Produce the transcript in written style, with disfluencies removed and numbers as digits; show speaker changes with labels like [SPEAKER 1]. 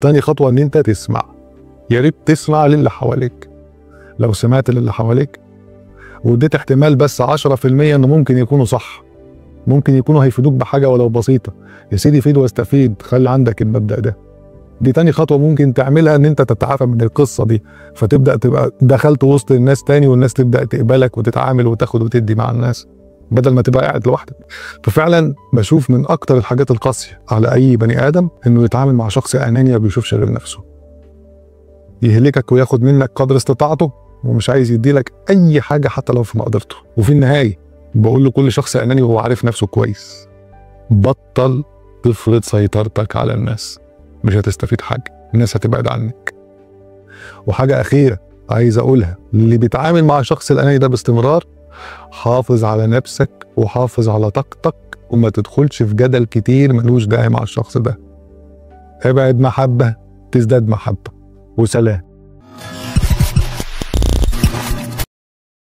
[SPEAKER 1] تاني خطوة ان انت تسمع. يا ريت تسمع للي حواليك. لو سمعت للي حواليك واديت احتمال بس 10% انه ممكن يكونوا صح، ممكن يكونوا هيفيدوك بحاجة ولو بسيطة، يا سيدي فيد واستفيد، خلي عندك المبدأ ده. دي تاني خطوة ممكن تعملها، ان انت تتعافى من القصة دي، فتبدأ تبقى دخلت وسط الناس تاني، والناس تبدأ تقبلك وتتعامل وتاخد وتدي مع الناس بدل ما تبقى قاعد لوحدك. ففعلا بشوف من اكتر الحاجات القاسية على اي بني ادم انه يتعامل مع شخص اناني ما بيشوفش غير نفسه، يهلكك وياخد منك قدر استطاعته ومش عايز يديلك اي حاجة حتى لو في مقدرته. وفي النهاية بقول لكل شخص اناني وهو عارف نفسه كويس، بطل تفرض سيطرتك على الناس، مش هتستفيد حاجة، الناس هتبعد عنك. وحاجة أخيرة عايز أقولها، اللي بيتعامل مع الشخص الأناني ده باستمرار، حافظ على نفسك وحافظ على طاقتك وما تدخلش في جدل كتير ملوش داعي مع الشخص ده. ابعد محبة تزداد محبة. وسلام.